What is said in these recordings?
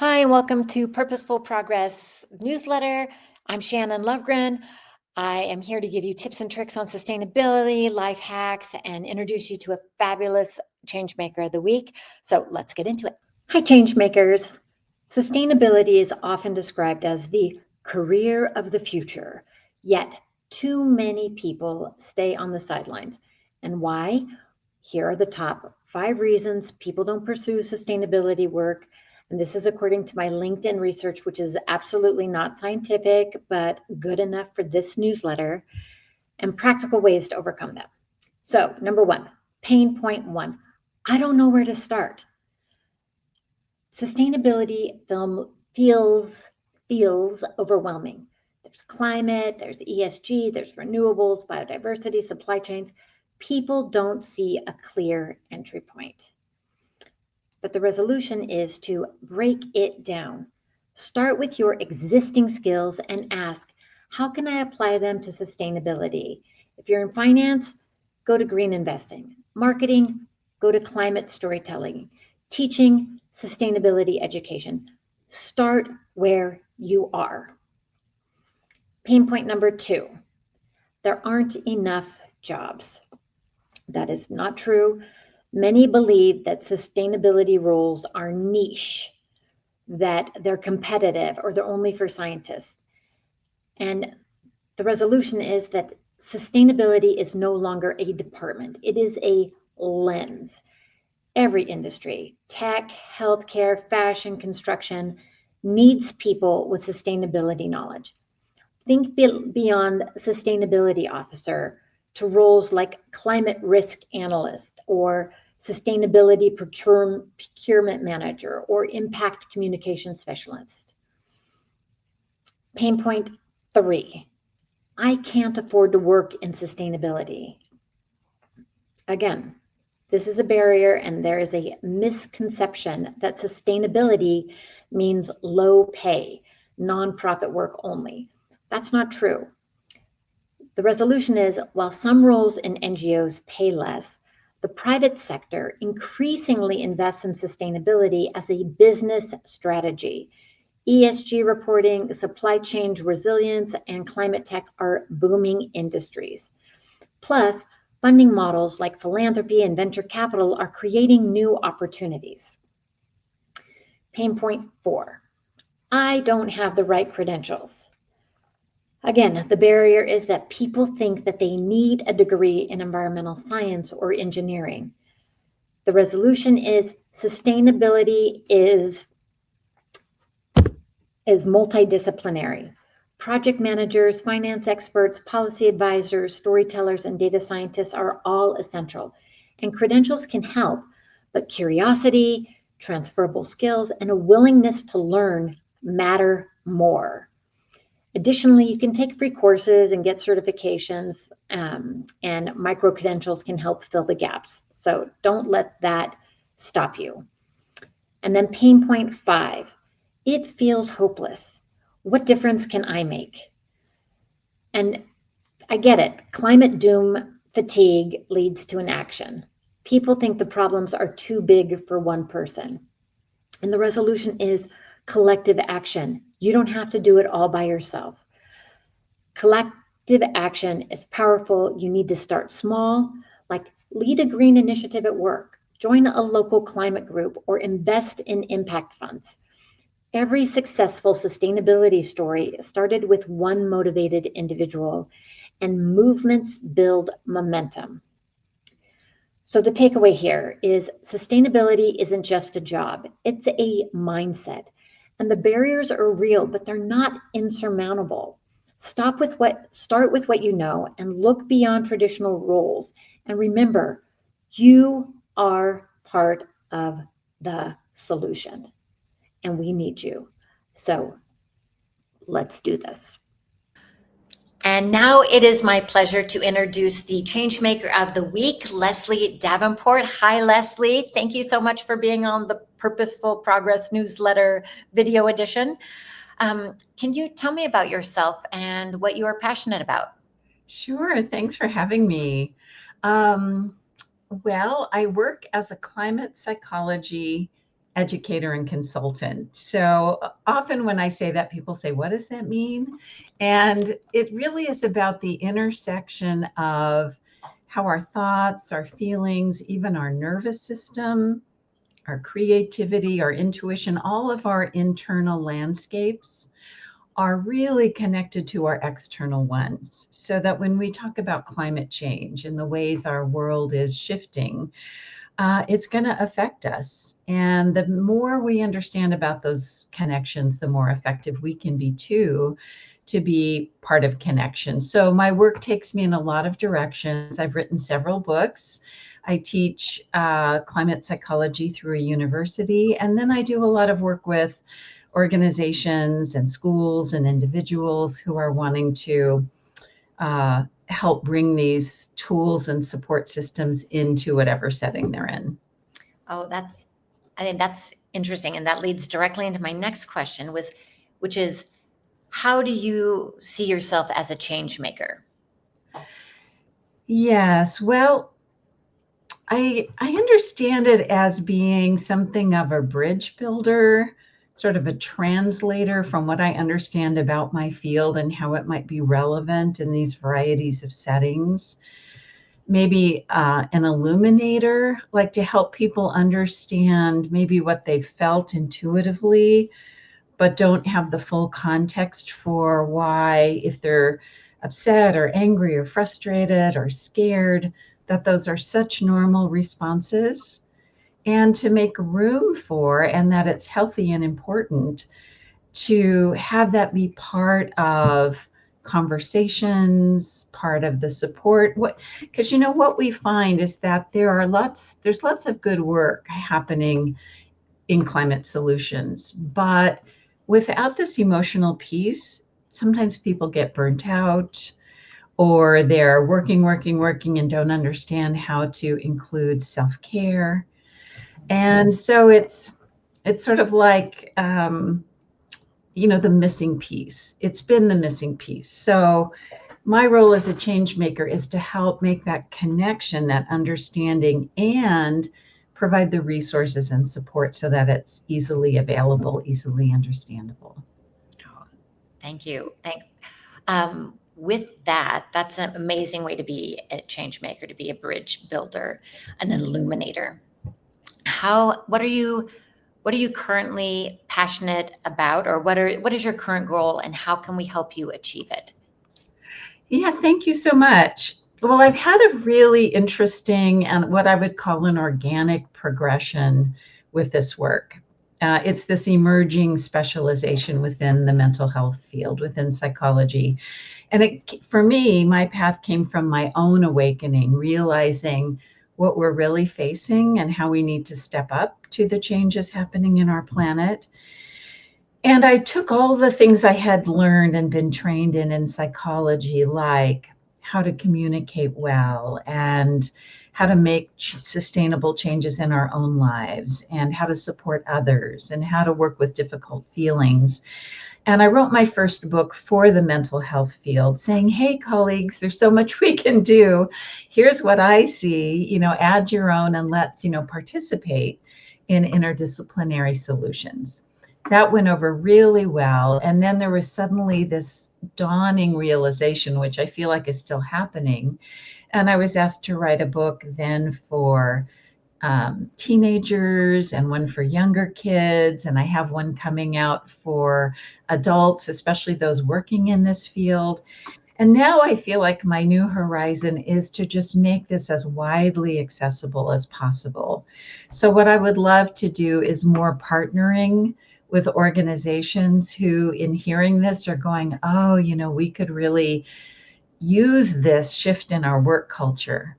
Hi, and welcome to Purposeful Progress newsletter. I'm Shannon Lovegren. I am here to give you tips and tricks on sustainability, life hacks, and introduce you to a fabulous change maker of the week. So let's get into it. Hi, change makers. Sustainability is often described as the career of the future, yet too many people stay on the sidelines. And why? Here are the top 5 reasons people don't pursue sustainability work. And this is according to my LinkedIn research, which is absolutely not scientific, but good enough for this newsletter, and practical ways to overcome them. So, number 1, pain point 1, I don't know where to start. Sustainability feels overwhelming. There's climate, there's ESG, there's renewables, biodiversity, supply chains. People don't see a clear entry point. But the resolution is to break it down. Start with your existing skills and ask, how can I apply them to sustainability? If you're in finance, go to green investing. Marketing, go to climate storytelling. Teaching, sustainability education. Start where you are. Pain point number 2, there aren't enough jobs. That is not true. Many believe that sustainability roles are niche, that they're competitive, or they're only for scientists. And the resolution is that sustainability is no longer a department, it is a lens. Every industry, tech, healthcare, fashion, construction, needs people with sustainability knowledge. Think beyond sustainability officer to roles like climate risk analyst or sustainability procurement manager or impact communication specialist. Pain point 3, I can't afford to work in sustainability. Again, this is a barrier, and there is a misconception that sustainability means low pay, nonprofit work only. That's not true. The resolution is, while some roles in NGOs pay less, the private sector increasingly invests in sustainability as a business strategy. ESG reporting, supply chain resilience, and climate tech are booming industries. Plus, funding models like philanthropy and venture capital are creating new opportunities. Pain point 4, I don't have the right credentials. Again, the barrier is that people think that they need a degree in environmental science or engineering. The resolution is sustainability is multidisciplinary. Project managers, finance experts, policy advisors, storytellers, and data scientists are all essential. And credentials can help, but curiosity, transferable skills, and a willingness to learn matter more. Additionally, you can take free courses and get certifications, and micro credentials can help fill the gaps. So don't let that stop you. And then pain point 5, it feels hopeless. What difference can I make? And I get it. Climate doom fatigue leads to inaction. People think the problems are too big for one person. And the resolution is collective action. You don't have to do it all by yourself. Collective action is powerful. You need to start small, like lead a green initiative at work, join a local climate group, or invest in impact funds. Every successful sustainability story started with one motivated individual, and movements build momentum. So the takeaway here is sustainability isn't just a job, it's a mindset. And the barriers are real, but they're not insurmountable. Start with what you know and look beyond traditional roles. And remember, you are part of the solution, and we need you. So let's do this. And now it is my pleasure to introduce the Changemaker of the Week, Leslie Davenport. Hi, Leslie. Thank you so much for being on the Purposeful Progress newsletter video edition. Can you tell me about yourself and what you are passionate about? Sure. Thanks for having me. Well, I work as a climate psychology educator and consultant. So often when I say that, people say, what does that mean? And it really is about the intersection of how our thoughts, our feelings, even our nervous system, our creativity, our intuition, all of our internal landscapes are really connected to our external ones. So that when we talk about climate change and the ways our world is shifting, it's going to affect us. And the more we understand about those connections, the more effective we can be too, to be part of connection. So my work takes me in a lot of directions. I've written several books. I teach climate psychology through a university, and then I do a lot of work with organizations and schools and individuals who are wanting to help bring these tools and support systems into whatever setting they're in. Oh, I think that's interesting. And that leads directly into my next question which is, how do you see yourself as a change maker? Yes, well, I understand it as being something of a bridge builder, sort of a translator from what I understand about my field and how it might be relevant in these varieties of settings. Maybe an illuminator, like to help people understand maybe what they felt intuitively, but don't have the full context for why, if they're upset or angry or frustrated or scared, that those are such normal responses, and to make room for, and that it's healthy and important to have that be part of conversations, part of the support. What, because what we find is that there's lots of good work happening in climate solutions, but without this emotional piece, sometimes people get burnt out, or they're working and don't understand how to include self-care. And so it's sort of like the missing piece. It's been the missing piece. So my role as a change maker is to help make that connection, that understanding, and provide the resources and support so that it's easily available, easily understandable. Oh, thank you. With that, that's an amazing way to be a change maker, to be a bridge builder, an illuminator. What are you currently passionate about, or what is your current goal, and how can we help you achieve it? Yeah, thank you so much. Well, I've had a really interesting and what I would call an organic progression with this work. It's this emerging specialization within the mental health field, within psychology. And for me, my path came from my own awakening, realizing what we're really facing and how we need to step up to the changes happening in our planet. And I took all the things I had learned and been trained in psychology, like how to communicate well and how to make sustainable changes in our own lives and how to support others and how to work with difficult feelings. And I wrote my first book for the mental health field saying, hey, colleagues, there's so much we can do. Here's what I see, add your own and let's, participate in interdisciplinary solutions. That went over really well. And then there was suddenly this dawning realization, which I feel like is still happening. And I was asked to write a book then for teenagers and one for younger kids. And I have one coming out for adults, especially those working in this field. And now I feel like my new horizon is to just make this as widely accessible as possible. So what I would love to do is more partnering with organizations who, in hearing this, are going, oh, we could really use this shift in our work culture.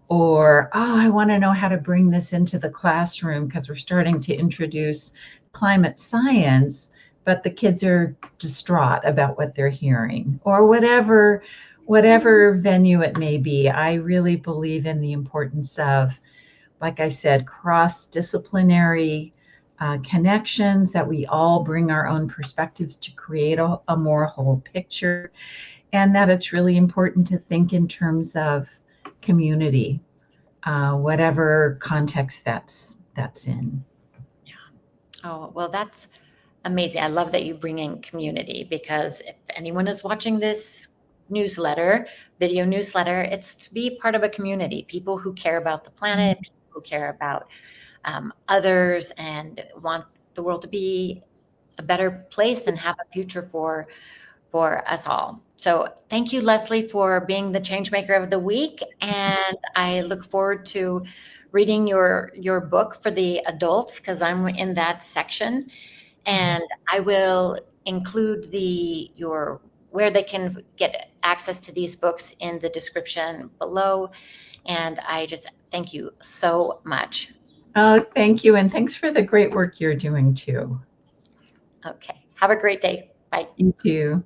Or, oh, I want to know how to bring this into the classroom because we're starting to introduce climate science, but the kids are distraught about what they're hearing, or whatever venue it may be. I really believe in the importance of, like I said, cross-disciplinary connections, that we all bring our own perspectives to create a more whole picture, and that it's really important to think in terms of community, whatever context that's in. Oh, well, that's amazing. I love that you bring in community, because if anyone is watching this video newsletter, it's to be part of a community, people who care about the planet, people who care about others and want the world to be a better place and have a future for us all. So thank you, Leslie, for being the Changemaker of the Week. And I look forward to reading your book for the adults, because I'm in that section. And I will include where they can get access to these books in the description below. And I just thank you so much. Oh, thank you. And thanks for the great work you're doing too. Okay. Have a great day. Bye. You too.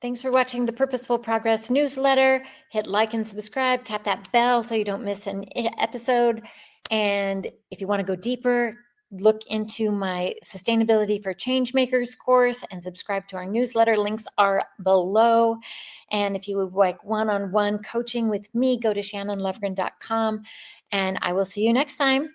Thanks for watching the Purposeful Progress newsletter. Hit like and subscribe, tap that bell so you don't miss an episode. And if you want to go deeper, look into my Sustainability for Changemakers course and subscribe to our newsletter. Links are below. And if you would like one-on-one coaching with me, go to shannonlevgren.com. And I will see you next time.